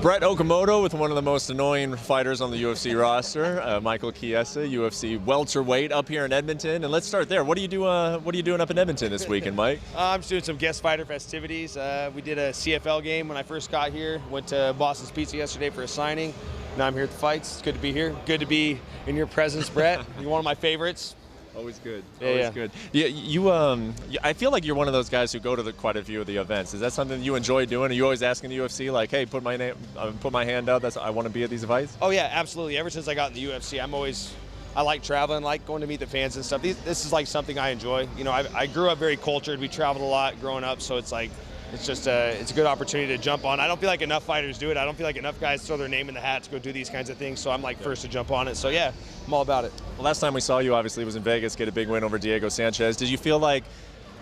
Brett Okamoto with one of the most annoying fighters on the UFC roster, Michael Chiesa, UFC welterweight up here in Edmonton. And let's start there. What are you doing up in Edmonton this weekend, Mike? I'm just doing some guest fighter festivities. We did a CFL game when I first got here. Went to Boston's Pizza yesterday for a signing. Now I'm here at the fights. It's good to be here. Good to be in your presence, Brett. You're one of my favorites. Always good. Always good. Yeah, I feel like you're one of those guys who go to quite a few of the events. Is that something you enjoy doing? Are you always asking the UFC, like, hey, put my hand out. I want to be at these fights? Oh yeah, absolutely. Ever since I got in the UFC, I like traveling, like going to meet the fans and stuff. This is like something I enjoy. You know, I grew up very cultured. We traveled a lot growing up, so it's like, it's a good opportunity to jump on. I don't feel like enough fighters do it. I don't feel like enough guys throw their name in the hat to go do these kinds of things. So I'm like first to jump on it. So yeah, I'm all about it. Well, last time we saw you, obviously, was in Vegas, get a big win over Diego Sanchez. Did you feel like,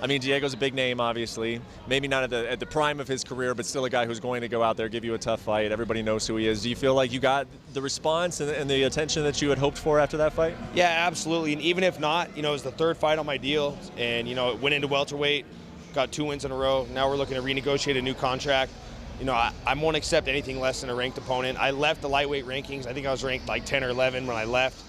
I mean, Diego's a big name, obviously. Maybe not at the prime of his career, but still a guy who's going to go out there, give you a tough fight. Everybody knows who he is. Do you feel like you got the response and the attention that you had hoped for after that fight? Yeah, absolutely. And even if not, you know, it was the third fight on my deal, and you know, it went into welterweight. Got 2 wins in a row. Now we're looking to renegotiate a new contract. You know, I won't accept anything less than a ranked opponent. I left the lightweight rankings. I think I was ranked like 10 or 11 when I left.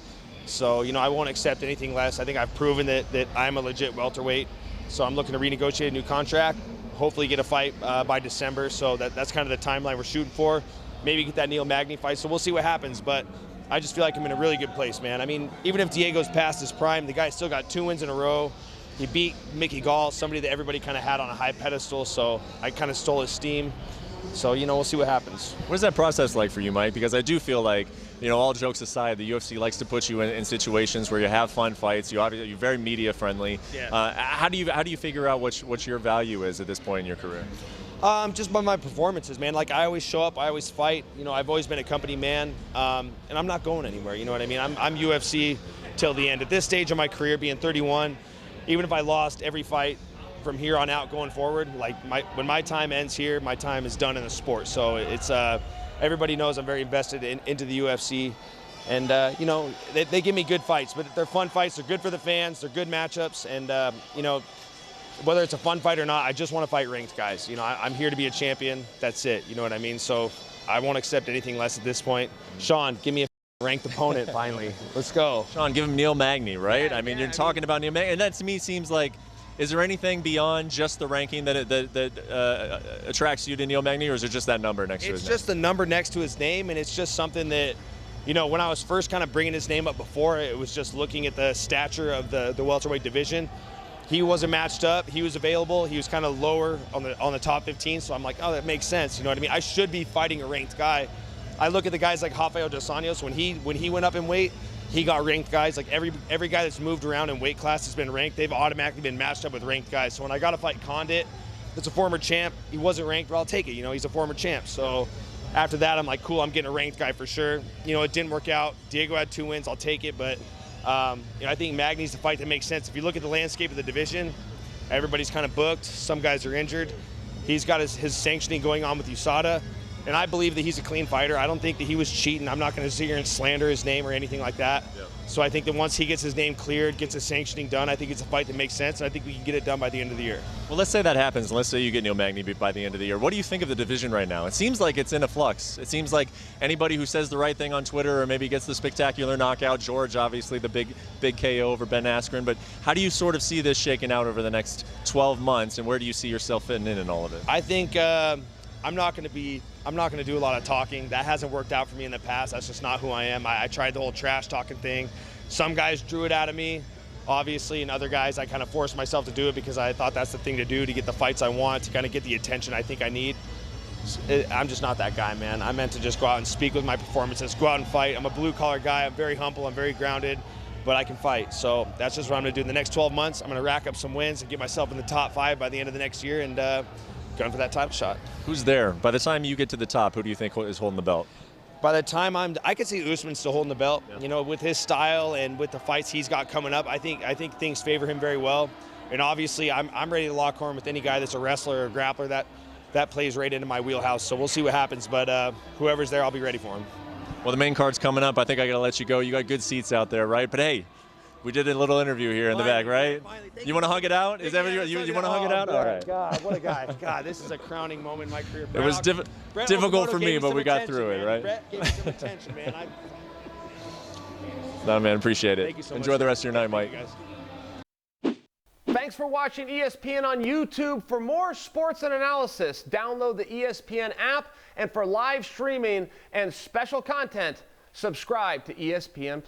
So, you know, I won't accept anything less. I think I've proven that I'm a legit welterweight. So I'm looking to renegotiate a new contract, hopefully get a fight by December. So that's kind of the timeline we're shooting for. Maybe get that Neil Magny fight. So we'll see what happens. But I just feel like I'm in a really good place, man. I mean, even if Diego's past his prime, the guy still got 2 wins in a row. He beat Mickey Gall, somebody that everybody kind of had on a high pedestal, so I kind of stole his steam. So, you know, we'll see what happens. What is that process like for you, Mike? Because I do feel like, you know, all jokes aside, the UFC likes to put you in situations where you have fun fights. You're very media friendly. Yeah. How do you figure out what your value is at this point in your career? Just by my performances, man. Like, I always show up, I always fight. You know, I've always been a company man, and I'm not going anywhere. You know what I mean? I'm UFC till the end. At this stage of my career, being 31. Even if I lost every fight from here on out going forward, like when my time ends here, my time is done in the sport. So it's everybody knows I'm very invested into the UFC, and you know, they give me good fights, but they're fun fights. They're good for the fans. They're good matchups, and you know, whether it's a fun fight or not, I just want to fight ranked guys. You know, I'm here to be a champion. That's it. You know what I mean? So I won't accept anything less at this point. Sean, give me a ranked opponent finally. Let's go. Sean, give him Neil Magny, right? Yeah, I mean, you're talking about Neil Magny, and that to me seems like, is there anything beyond just the ranking that attracts you to Neil Magny, or is it just that number next to his name? It's just the number next to his name, and it's just something that, you know, when I was first kind of bringing his name up before, it was just looking at the stature of the welterweight division. He wasn't matched up. He was available. He was kind of lower on the top 15, so I'm like, oh, that makes sense. You know what I mean? I should be fighting a ranked guy. I look at the guys like Rafael dos Anjos. When he went up in weight, he got ranked guys. Like every guy that's moved around in weight class has been ranked. They've automatically been matched up with ranked guys. So when I got to fight Condit, that's a former champ. He wasn't ranked, but I'll take it. You know, he's a former champ. So after that, I'm like, cool, I'm getting a ranked guy for sure. You know, it didn't work out. Diego had 2 wins. I'll take it. But you know, I think Magny's the fight that makes sense. If you look at the landscape of the division, everybody's kind of booked. Some guys are injured. He's got his sanctioning going on with USADA. And I believe that he's a clean fighter. I don't think that he was cheating. I'm not going to sit here and slander his name or anything like that. Yep. So I think that once he gets his name cleared, gets his sanctioning done, I think it's a fight that makes sense, and I think we can get it done by the end of the year. Well, let's say that happens. Let's say you get Neil Magny by the end of the year. What do you think of the division right now? It seems like it's in a flux. It seems like anybody who says the right thing on Twitter or maybe gets the spectacular knockout, George, obviously the big KO over Ben Askren, but how do you sort of see this shaking out over the next 12 months, and where do you see yourself fitting in all of it? I think I'm not going to do a lot of talking. That hasn't worked out for me in the past. That's just not who I am. I tried the whole trash talking thing. Some guys drew it out of me, obviously, and other guys I kind of forced myself to do it because I thought that's the thing to do to get the fights I want, to kind of get the attention I think I need. I'm just not that guy, man. I'm meant to just go out and speak with my performances, go out and fight. I'm a blue-collar guy. I'm very humble. I'm very grounded, but I can fight. So that's just what I'm going to do. In the next 12 months, I'm going to rack up some wins and get myself in the top 5 by the end of the next year, and going for that title shot. Who's there? By the time you get to the top, who do you think is holding the belt? By the time I could see Usman still holding the belt. Yeah. You know, with his style and with the fights he's got coming up, I think things favor him very well. And obviously, I'm ready to lock horn with any guy that's a wrestler or a grappler. That plays right into my wheelhouse. So we'll see what happens. But whoever's there, I'll be ready for him. Well, the main card's coming up. I think I got to let you go. You got good seats out there, right? But hey, We did a little interview here in the back, right? You want to hug it out? Is that what you want to hug it out? All right. God, what a guy. God, this is a crowning moment in my career. It was difficult for me, but we got through it, right? Brett gave me some attention, man. No, man, appreciate it. Thank you so much. Enjoy the rest of your night, Mike. Thanks for watching ESPN on YouTube. For more sports and analysis, download the ESPN app. And for live streaming and special content, subscribe to ESPN+.